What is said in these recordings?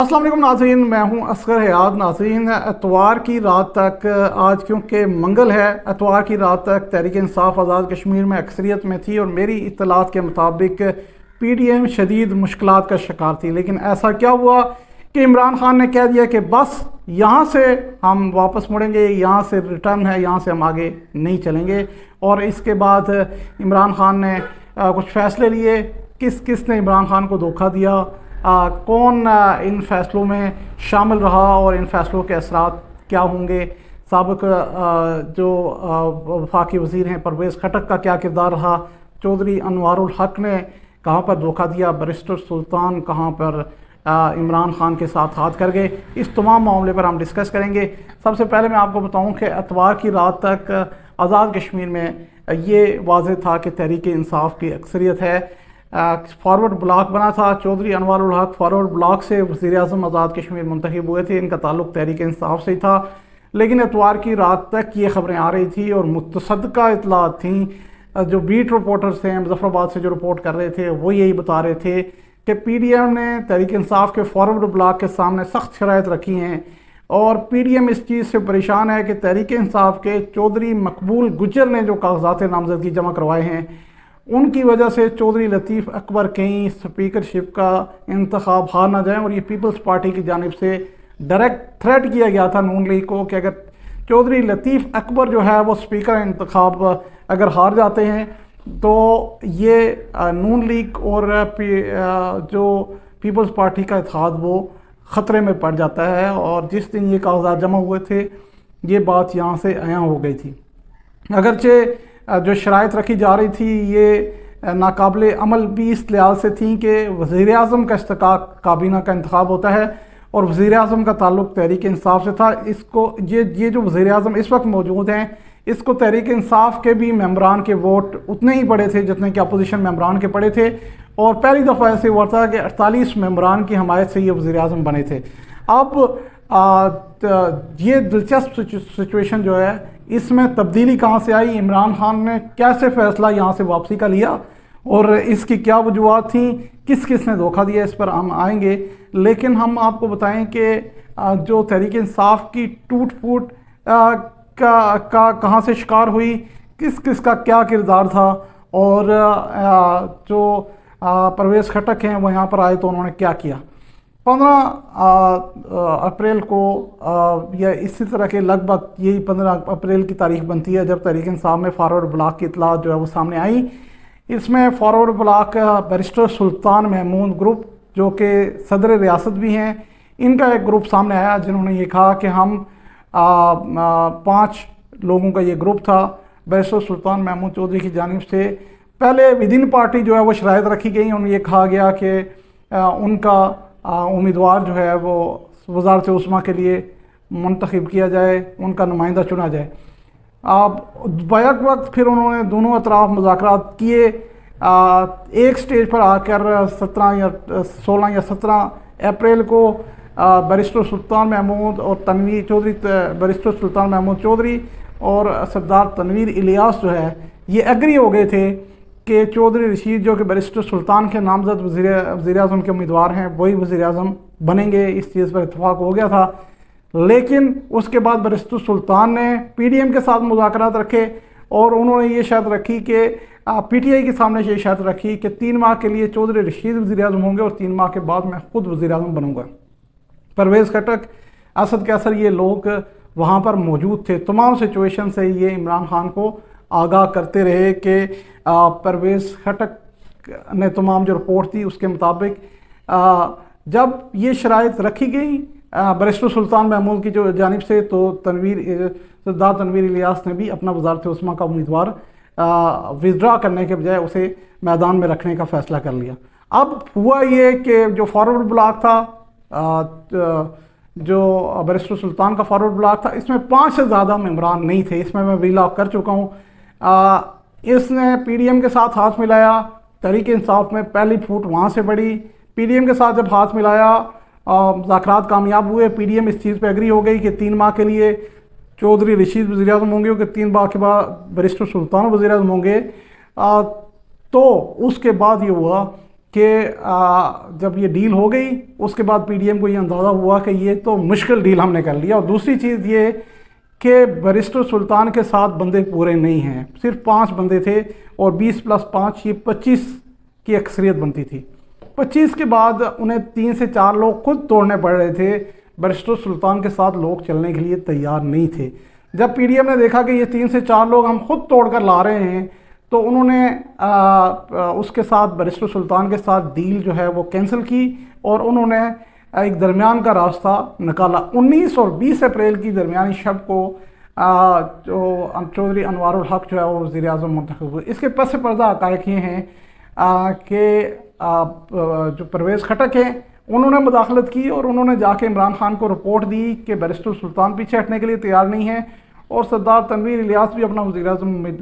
अस्सलाम वालेकुम नाज़रीन, मैं हूं असगर हयात। नाज़रीन, एतवार की रात तक, आज क्योंकि मंगल है, एतवार की रात तक तहरीक इंसाफ आज़ाद कश्मीर में अक्सरियत में थी और मेरी इत्तलात के मुताबिक PDM शदीद मुश्किलात का शिकार थी। लेकिन ऐसा क्या हुआ कि इमरान खान ने कह दिया कि बस यहाँ से हम वापस मुड़ेंगे, यहाँ से रिटर्न है, यहाँ से हम आगे नहीं चलेंगे। और इसके बाद इमरान खान ने कुछ फ़ैसले लिए। किस ने इमरान खान को धोखा दिया, कौन इन फ़ैसलों में शामिल रहा और इन फ़ैसलों के असरात क्या होंगे। साबिक़ जो वफाकी वज़ीर हैं परवेज़ खटक का क्या किरदार रहा, चौधरी अनवारुल हक ने कहाँ पर धोखा दिया, बैरिस्टर सुल्तान कहाँ पर इमरान खान के साथ हाथ कर गए। इस तमाम मामले पर हम डिस्कस करेंगे। सबसे पहले मैं आपको बताऊं कि एतवार की रात तक आज़ाद कश्मीर में ये वाज़ेह था कि तहरीक इंसाफ की अक्सरियत है। फॉरवर्ड ब्लॉक बना था, चौधरी अनवारुल हक फॉरवर्ड ब्लॉक से वज़ीर-ए-आज़म आज़ाद कश्मीर मुंतखब हुए थे। इनका ताल्लुक़ तहरीक इंसाफ से ही था। लेकिन एतवार की रात तक ये ख़बरें आ रही थी और मुतसद्दिक़ा इत्तलात थी। जो बीट रिपोर्टर्स थे मुज़फ़्फ़राबाद से जो रिपोर्ट कर रहे थे वो यही बता रहे थे कि PDM ने तहरीक इंसाफ के फॉरवर्ड ब्लॉक के सामने सख्त शराइत रखी हैं और PDM इस चीज़ से परेशान है कि तहरीक इंसाफ के चौधरी मकबूल गुज्जर ने जो कागजात नामजदगी जमा करवाए हैं उनकी वजह से चौधरी लतीफ़ अकबर कहीं स्पीकरशिप का इंतखाब हार ना जाए। और ये पीपल्स पार्टी की जानिब से डायरेक्ट थ्रेट किया गया था नून लीग को कि अगर चौधरी लतीफ़ अकबर जो है वो स्पीकर इंतखाब अगर हार जाते हैं तो ये नून लीग और जो पीपल्स पार्टी का इत्तेहाद वो ख़तरे में पड़ जाता है। और जिस दिन ये कागजात जमा हुए थे ये बात यहाँ से आया हो गई थी। अगरचे जो शराइत रखी जा रही थी ये नाकाबिले अमल भी इस लिहाज से थी कि वज़ीर-ए-आज़म का इस्तेकाक काबीना का इंतखाब होता है और वज़ीर-ए-आज़म का ताल्लुक़ तहरीक इंसाफ से था। इसको ये जो वज़ीर-ए-आज़म इस वक्त मौजूद हैं इसको तहरीक इंसाफ के भी मेंबरान के वोट उतने ही पड़े थे जितने कि अपोजिशन मेंबरान के पड़े थे। और पहली दफ़ा ऐसे हुआ था कि 48 मेंबरान की हमायत से ये वज़ीर-ए-आज़म बने थे। अब ये दिलचस्प सिचुएशन जो है इसमें तब्दीली कहाँ से आई, इमरान खान ने कैसे फ़ैसला यहाँ से वापसी का लिया और इसकी क्या वजूहत थी, किस ने धोखा दिया, इस पर हम आएंगे। लेकिन हम आपको बताएं कि जो तहरीक इंसाफ की टूट फूट का कहाँ से शिकार हुई, किस का क्या किरदार था और जो परवेज़ खटक हैं वो यहाँ पर आए तो उन्होंने क्या किया। 15 अप्रैल को या इसी तरह के लगभग यही 15 अप्रैल की तारीख बनती है जब तहरीक इंसाफ में फॉरवर्ड ब्लॉक की इतला जो है वो सामने आई। इसमें फॉरवर्ड ब्लॉक बैरिस्टर सुल्तान महमूद ग्रुप जो कि सदर रियासत भी हैं, इनका एक ग्रुप सामने आया जिन्होंने ये कहा कि हम 5 लोगों का ये ग्रुप था। बैरिस्टर सुल्तान महमूद चौधरी की जानिब से पहले विदिन पार्टी जो है वो शराइत रखी गई। उन्हें ये कहा गया कि उनका उम्मीदवार जो है वो वज़ारत उस्मा के लिए मुंतखब किया जाए, उनका नुमाइंदा चुना जाए। अब बैक वक्त फिर उन्होंने दोनों अतराफ मुज़ाकरात किए। एक स्टेज पर आकर 16 या 17 अप्रैल को बैरिस्टर सुल्तान महमूद और तनवीर चौधरी, बैरिस्टर सुल्तान महमूद चौधरी और सरदार तनवीर इलियास जो है ये एग्री हो गए थे कि चौधरी रशीद जो कि बैरिस्टर सुल्तान के नामजद वज़ीर-ए-आज़म के उम्मीदवार हैं वही वज़ीर-ए-आज़म बनेंगे। इस चीज़ पर इत्तफाक हो गया था। लेकिन उसके बाद बैरिस्टर सुल्तान ने PDM के साथ मुज़ाकरात रखे और उन्होंने ये शर्त रखी कि PTI के सामने ये शर्त रखी कि 3 माह के लिए चौधरी रशीद वज़ीर-ए-आज़म होंगे और 3 माह के बाद मैं खुद वज़ीर-ए-आज़म बनूँगा। परवेज़ खटक, असद कैसर ये लोग वहाँ पर मौजूद थे। तमाम सिचुएशन से ये इमरान खान को आगाह करते रहे कि परवेज़ खटक ने तमाम जो रिपोर्ट थी उसके मुताबिक जब ये शराइत रखी गई बैरिस्टर सुल्तान महमूद की जो जानिब से तो सरदार तनवीर इलियास ने भी अपना वज़ारत उस्मा का उम्मीदवार विड्रा करने के बजाय उसे मैदान में रखने का फ़ैसला कर लिया। अब हुआ ये कि जो फॉरवर्ड ब्लॉक था, जो बैरिस्टर सुल्तान का फॉरवर्ड ब्लॉक था, इसमें 5 से ज़्यादा मेंबरान नहीं थे। इसमें मैं वीलॉग कर चुका हूँ। इसने PDM के साथ हाथ मिलाया। तहरीक इंसाफ में पहली फूट वहाँ से पड़ी। PDM के साथ जब हाथ मिलाया मुज़ाकरात कामयाब हुए। PDM इस चीज़ पे एग्री हो गई कि 3 माह के लिए चौधरी रशीद वज़ीर-ए-आज़म होंगे और 3 माह के बाद बैरिस्टर सुल्तान वज़ीर-ए-आज़म होंगे। तो उसके बाद ये हुआ कि जब ये डील हो गई उसके बाद पीडीएम को ये अंदाज़ा हुआ कि ये तो मुश्किल डील हमने कर लिया। और दूसरी चीज़ ये कि बैरिस्टर सुल्तान के साथ बंदे पूरे नहीं हैं, सिर्फ 5 बंदे थे और 20 + 5 ये 25 की अक्सरियत बनती थी। 25 के बाद उन्हें 3 से 4 लोग खुद तोड़ने पड़ रहे थे। बैरिस्टर सुल्तान के साथ लोग चलने के लिए तैयार नहीं थे। जब पीडीएम ने देखा कि ये 3 से 4 लोग हम खुद तोड़ कर ला रहे हैं तो उन्होंने उसके साथ बैरिस्टर सुल्तान के साथ डील जो है वो कैंसिल की और उन्होंने एक दरमियान का रास्ता निकाला। 19 और 20 अप्रैल की दरमियानी शब को जो चौधरी अनवारुल हक जो है वो वज़ीर आज़म मुंतखब हुए। इसके पस पर्दा हक़ाइक़ ये हैं कि जो परवेज़ खटक हैं उन्होंने मुदाखलत की और उन्होंने जाके इमरान खान को रिपोर्ट दी कि बैरिस्टर सुल्तान पीछे हटने के लिए तैयार नहीं है और सरदार तनवीर इलियास भी अपना वज़ीर आज़म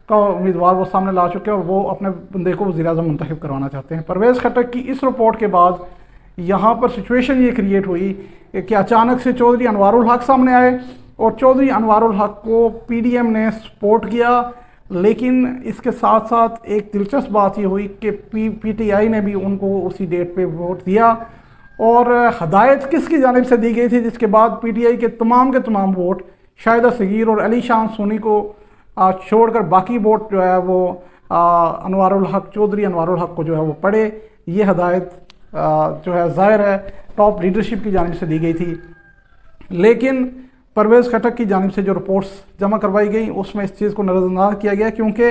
का उम्मीदवार वो सामने ला चुके हैं और वो अपने बंदे को वज़ीर आज़म मुंतखब करवाना चाहते हैं। परवेज़ खटक की इस रिपोर्ट के बाद यहाँ पर सिचुएशन ये क्रिएट हुई कि अचानक से चौधरी अनवारुल हक सामने आए और चौधरी अनवारुल हक को पीडीएम ने सपोर्ट किया। लेकिन इसके साथ साथ एक दिलचस्प बात ये हुई कि पीटीआई ने भी उनको उसी डेट पे वोट दिया और हदायत किसकी जानिब से दी गई थी, जिसके बाद पीटीआई के तमाम वोट शाहिदा सगीर और अली शान सोनी को छोड़कर बाकी वोट जो है वो अनवारुल हक चौधरी अनवारुल हक को जो है वो पड़े। ये हदायत जो है ज़ाहिर है टॉप लीडरशिप की जानिब से दी गई थी। लेकिन परवेज़ खटक की जानिब से जो रिपोर्ट्स जमा करवाई गई उसमें इस चीज़ को नज़रअंदाज किया गया क्योंकि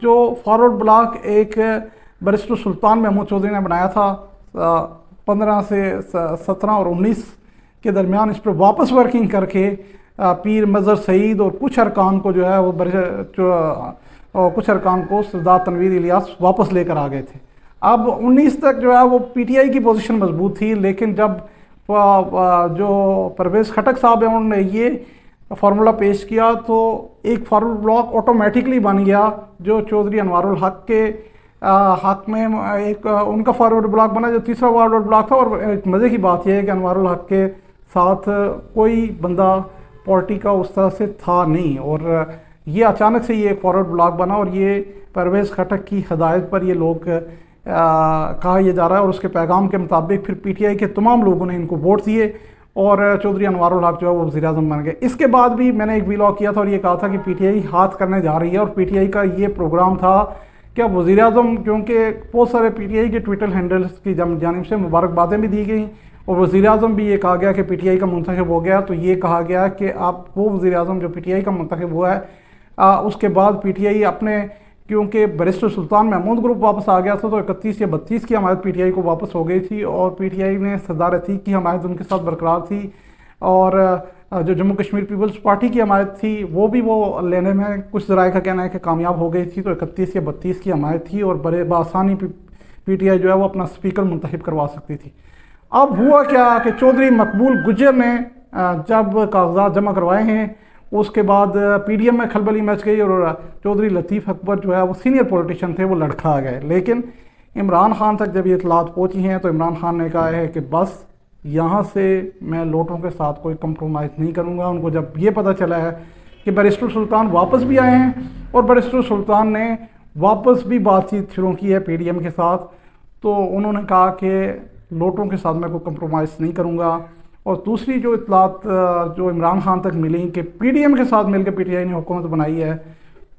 जो फॉरवर्ड ब्लॉक एक बैरिस्टर सुल्तान महमूद चौधरी ने बनाया था 15 से 17 और 19 के दरमियान, इस पर वापस वर्किंग करके पीर मज़हर सईद और कुछ अरकान को जो है वो कुछ अरकान को सरदार तनवीर इलियास वापस लेकर आ गए थे। अब 19 तक जो है वो पीटीआई की पोजीशन मजबूत थी, लेकिन जब जो परवेज़ खटक साहब हैं उन्होंने ये फार्मूला पेश किया तो एक फॉरवर्ड ब्लॉक ऑटोमेटिकली बन गया जो चौधरी अनवारुल हक के हक में एक उनका फॉरवर्ड ब्लॉक बना जो तीसरा फॉरवर्ड ब्लॉक था। और एक मज़े की बात यह है कि अनवारुल हक के साथ कोई बंदा पार्टी का उस तरह से था नहीं और ये अचानक से ये एक फॉरवर्ड ब्लॉक बना और ये परवेज़ खटक की हदायत पर ये लोग कहा यह जा रहा है और उसके पैगाम के मुताबिक फिर पीटीआई के तमाम लोगों ने इनको वोट दिए और चौधरी अनवारुल हक जो है वो वज़ीर आज़म बन गए। इसके बाद भी मैंने एक वीलॉग किया था और ये कहा था कि पीटीआई हाथ करने जा रही है और पीटीआई का ये प्रोग्राम था कि अब वज़ीर आज़म, क्योंकि बहुत सारे पीटीआई के ट्विटर हैंडल्स की जानिब से मुबारकबादें भी दी गई और वज़ीर आज़म भी ये कहा गया कि पीटीआई का मुंतखब हो गया, तो ये कहा गया कि आप वो वज़ीर आज़म जो पीटीआई का मुंतखब हुआ है उसके बाद पीटीआई अपने, क्योंकि बैरिस्टर सुल्तान महमूद ग्रुप वापस आ गया था तो 31 या 32 की हमायत पीटीआई को वापस हो गई थी और पीटीआई ने सरदार अतीक की हमायत उनके साथ बरकरार थी और जो जम्मू कश्मीर पीपल्स पार्टी की हमायत थी वो भी वो लेने में कुछ ज़राए का कहना है कि कामयाब हो गई थी, तो 31 या 32 की हमायत थी और बड़े बासानी पीटीआई जो है वो अपना स्पीकर मुंतखब करवा सकती थी। अब हुआ क्या कि चौधरी मकबूल गुज्जर ने जब कागजात जमा करवाए हैं उसके बाद पीडीएम में खलबली मच गई और चौधरी लतीफ़ अकबर जो है वो सीनियर पॉलिटिशियन थे वो लड़खड़ा गए। लेकिन इमरान खान तक जब ये इतलात पहुँची हैं तो इमरान खान ने कहा है कि बस यहाँ से मैं लोटों के साथ कोई कंप्रोमाइज़ नहीं करूँगा। उनको जब ये पता चला है कि बैरिस्टर सुल्तान वापस भी आए हैं और बैरिस्टर सुल्तान ने वापस भी बातचीत शुरू की है पीडीएम के साथ, तो उन्होंने कहा कि लोटों के साथ मैं कोई कंप्रोमाइज़ नहीं करूँगा। और दूसरी जो इतलात जो इमरान खान तक मिली कि पीडीएम के साथ मिलकर पीटीआई ने हुकूमत बनाई है,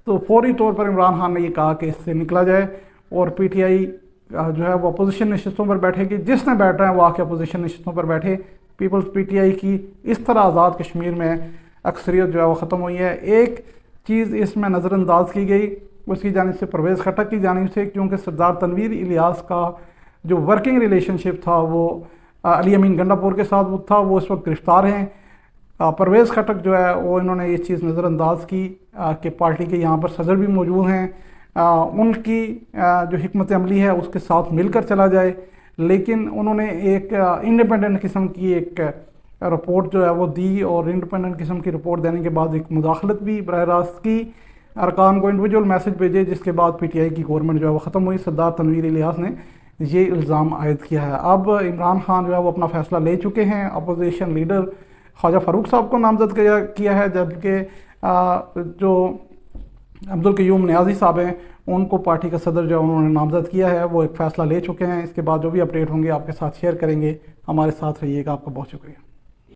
तो फौरी तौर पर इमरान खान ने ये कहा कि इससे निकला जाए और पीटीआई जो है वो अपोजिशन नशिस्तों पर बैठेगी, जिसने बैठ रहे हैं वो आके अपोजिशन नशिस्तों पर बैठे। पीपल्स पीटीआई की इस तरह आज़ाद कश्मीर में अक्सरियत जो है वो ख़त्म हुई है। एक चीज़ इसमें नज़रअंदाज की गई उसकी जानिब से परवेज़ खटक की जानिब से, क्योंकि सरदार तनवीर इलियास का जो वर्किंग रिलेशनशिप था वो अली अमीन गंडापुर के साथ वो था, वो इस वक्त गिरफ्तार हैं। परवेज़ खटक जो है वो इन्होंने ये चीज़ नज़रअंदाज की कि पार्टी के यहाँ पर सदर भी मौजूद हैं, उनकी जो हिकमत अमली है उसके साथ मिलकर चला जाए। लेकिन उन्होंने एक इंडिपेंडेंट किस्म की एक रिपोर्ट जो है वो दी और इंडिपेंडेंट किस्म की रिपोर्ट देने के बाद एक मुदाखलत भी बराह रास्त की, अरकान को इंडिविजुअल मैसेज भेजे, जिसके बाद पीटीआई की गवर्नमेंट जो है वो ख़त्म हुई। सरदार तनवीर इलियास ने ये इल्ज़ाम आयद किया है। अब इमरान खान जो है वो अपना फ़ैसला ले चुके हैं। अपोजिशन लीडर ख्वाजा फ़ारूक साहब को नामज़द किया है, जबकि जो अब्दुल क़य्यूम नियाज़ी साहब हैं उनको पार्टी का सदर जो उन्होंने नामजद किया है वो एक फ़ैसला ले चुके हैं। इसके बाद जो भी अपडेट होंगे आपके साथ शेयर करेंगे। हमारे साथ रहिएगा। आपका बहुत शुक्रिया।